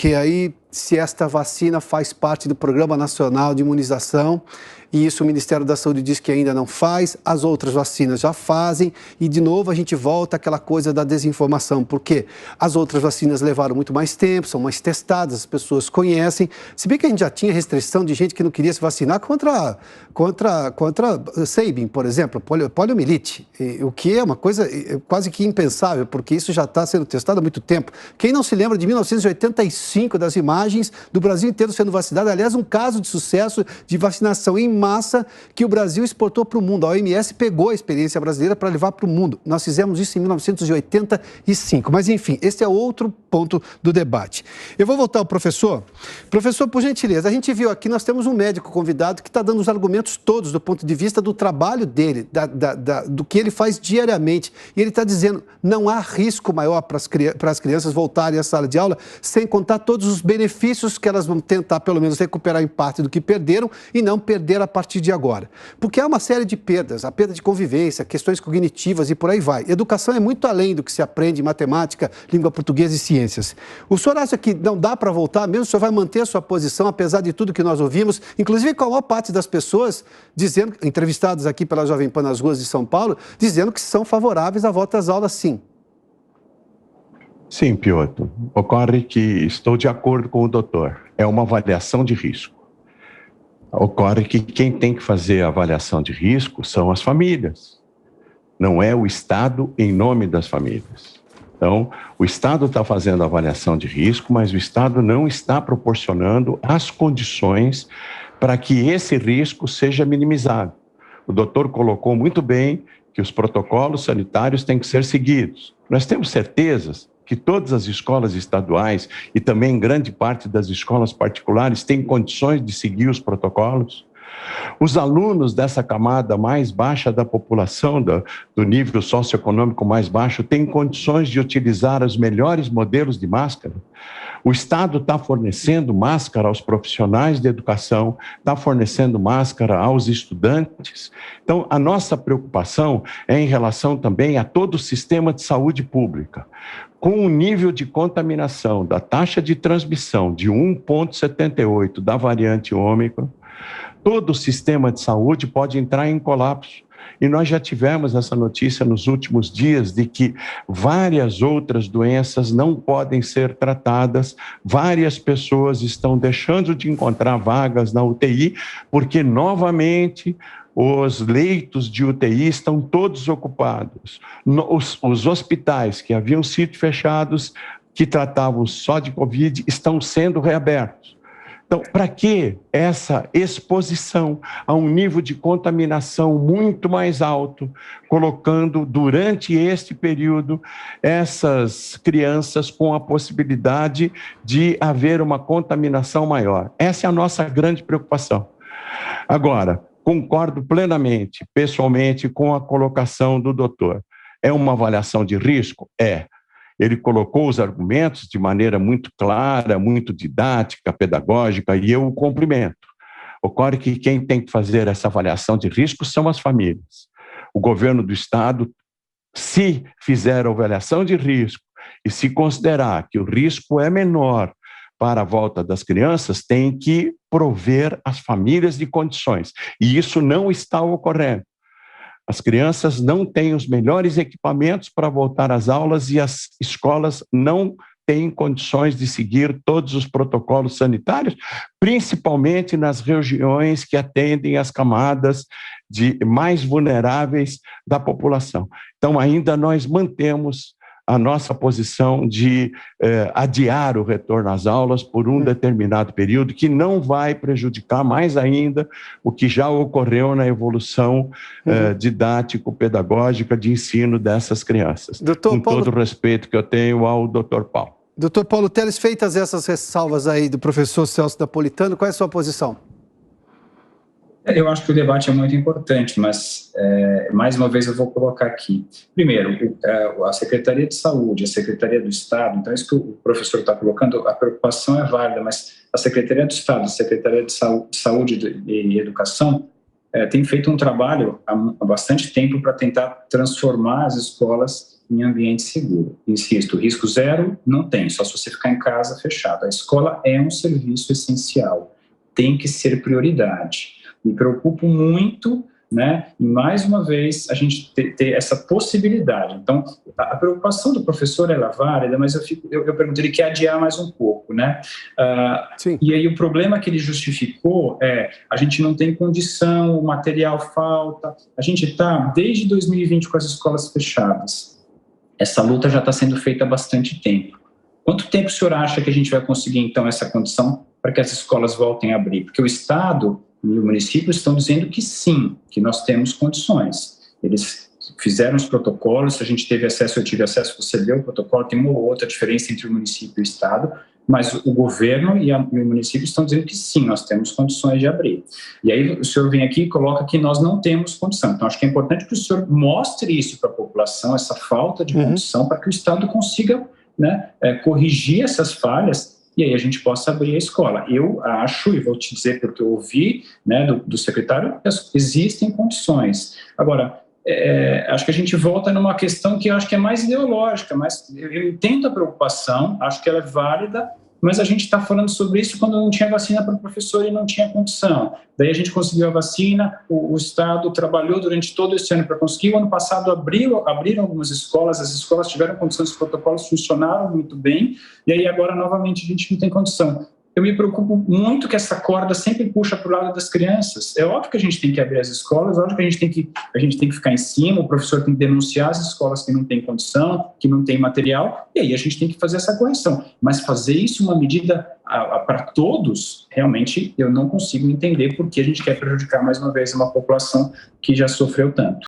que aí, se esta vacina faz parte do Programa Nacional de Imunização, e isso o Ministério da Saúde diz que ainda não faz, as outras vacinas já fazem, e de novo a gente volta àquela coisa da desinformação, porque as outras vacinas levaram muito mais tempo, são mais testadas, as pessoas conhecem, se bem que a gente já tinha restrição de gente que não queria se vacinar contra Sabin, por exemplo, poliomielite, o que é uma coisa quase que impensável, porque isso já está sendo testado há muito tempo. Quem não se lembra de 1985, das imagens do Brasil inteiro sendo vacinado, aliás, um caso de sucesso de vacinação em massa que o Brasil exportou para o mundo. A OMS pegou a experiência brasileira para levar para o mundo. Nós fizemos isso em 1985. Mas, enfim, esse é outro ponto do debate. Eu vou voltar ao professor. Professor, por gentileza, a gente viu aqui, nós temos um médico convidado que está dando os argumentos todos do ponto de vista do trabalho dele, do que ele faz diariamente. E ele está dizendo, não há risco maior para as crianças voltarem à sala de aula, sem contar todos os benefícios que elas vão tentar, pelo menos, recuperar em parte do que perderam e não perder a partir de agora. Porque há uma série de perdas, a perda de convivência, questões cognitivas e por aí vai. Educação é muito além do que se aprende em matemática, língua portuguesa e ciências. O senhor acha que não dá para voltar mesmo? O senhor vai manter a sua posição, apesar de tudo que nós ouvimos, inclusive com a maior parte das pessoas dizendo, entrevistadas aqui pela Jovem Pan nas ruas de São Paulo, dizendo que são favoráveis à volta às aulas, sim. Sim, Piotr. Ocorre que estou de acordo com o doutor. É uma avaliação de risco. Ocorre que quem tem que fazer a avaliação de risco são as famílias. Não é o Estado em nome das famílias. Então, o Estado está fazendo a avaliação de risco, mas o Estado não está proporcionando as condições para que esse risco seja minimizado. O doutor colocou muito bem que os protocolos sanitários têm que ser seguidos. Nós temos certezas que todas as escolas estaduais e também grande parte das escolas particulares têm condições de seguir os protocolos. Os alunos dessa camada mais baixa da população, do nível socioeconômico mais baixo, têm condições de utilizar os melhores modelos de máscara. O Estado está fornecendo máscara aos profissionais de educação, está fornecendo máscara aos estudantes. Então, a nossa preocupação é em relação também a todo o sistema de saúde pública. Com o nível de contaminação da taxa de transmissão de 1,78 da variante Ômicron, todo o sistema de saúde pode entrar em colapso. E nós já tivemos essa notícia nos últimos dias de que várias outras doenças não podem ser tratadas, várias pessoas estão deixando de encontrar vagas na UTI, porque novamente os leitos de UTI estão todos ocupados. Os hospitais que haviam sido fechados, que tratavam só de Covid, estão sendo reabertos. Então, para que essa exposição a um nível de contaminação muito mais alto, colocando durante este período essas crianças com a possibilidade de haver uma contaminação maior? Essa é a nossa grande preocupação. Agora, concordo plenamente, pessoalmente, com a colocação do doutor. É uma avaliação de risco? É. Ele colocou os argumentos de maneira muito clara, muito didática, pedagógica, e eu o cumprimento. Ocorre que quem tem que fazer essa avaliação de risco são as famílias. O governo do Estado, se fizer a avaliação de risco e se considerar que o risco é menor para a volta das crianças, tem que prover as famílias de condições. E isso não está ocorrendo. As crianças não têm os melhores equipamentos para voltar às aulas e as escolas não têm condições de seguir todos os protocolos sanitários, principalmente nas regiões que atendem as camadas mais vulneráveis da população. Então, ainda nós mantemos a nossa posição de adiar o retorno às aulas por um determinado período, que não vai prejudicar mais ainda o que já ocorreu na evolução didático-pedagógica de ensino dessas crianças. Com todo o respeito que eu tenho ao Dr. Paulo. Dr. Paulo Telles, feitas essas ressalvas aí do professor Celso Napolitano, qual é a sua posição? Eu acho que o debate é muito importante, mas, mais uma vez, eu vou colocar aqui. Primeiro, a Secretaria de Saúde, a Secretaria do Estado, então isso que o professor está colocando, a preocupação é válida, mas a Secretaria do Estado, a Secretaria de Saúde e Educação tem feito um trabalho há bastante tempo para tentar transformar as escolas em ambiente seguro. Insisto, risco zero não tem, só se você ficar em casa fechado. A escola é um serviço essencial, tem que ser prioridade. Me preocupo muito, né, e mais uma vez a gente ter essa possibilidade. Então, a preocupação do professor ela é válida, mas eu perguntei, ele quer adiar mais um pouco, né? E aí o problema que ele justificou é, a gente não tem condição, o material falta, a gente está desde 2020 com as escolas fechadas. Essa luta já está sendo feita há bastante tempo. Quanto tempo o senhor acha que a gente vai conseguir, então, essa condição para que as escolas voltem a abrir? Porque o Estado e o município estão dizendo que sim, que nós temos condições. Eles fizeram os protocolos, a gente teve acesso, eu tive acesso, você leu o protocolo, tem uma ou outra diferença entre o município e o Estado, mas o governo e o município estão dizendo que sim, nós temos condições de abrir. E aí o senhor vem aqui e coloca que nós não temos condição. Então, acho que é importante que o senhor mostre isso para a população, essa falta de condição, para que o Estado consiga, né, corrigir essas falhas e aí a gente possa abrir a escola. Eu acho, e vou te dizer porque eu ouvi, né, do secretário, que existem condições. Agora, acho que a gente volta numa questão que eu acho que é mais ideológica, mas eu entendo a preocupação, acho que ela é válida, mas a gente está falando sobre isso quando não tinha vacina para o professor e não tinha condição. Daí a gente conseguiu a vacina, o Estado trabalhou durante todo esse ano para conseguir. O ano passado abriram algumas escolas, as escolas tiveram condições, os protocolos funcionaram muito bem, e aí agora novamente a gente não tem condição. Eu me preocupo muito que essa corda sempre puxa para o lado das crianças. É óbvio que a gente tem que abrir as escolas, é óbvio que a gente tem que ficar em cima, o professor tem que denunciar as escolas que não têm condição, que não têm material, e aí a gente tem que fazer essa correção. Mas fazer isso uma medida para todos, realmente eu não consigo entender porque a gente quer prejudicar mais uma vez uma população que já sofreu tanto.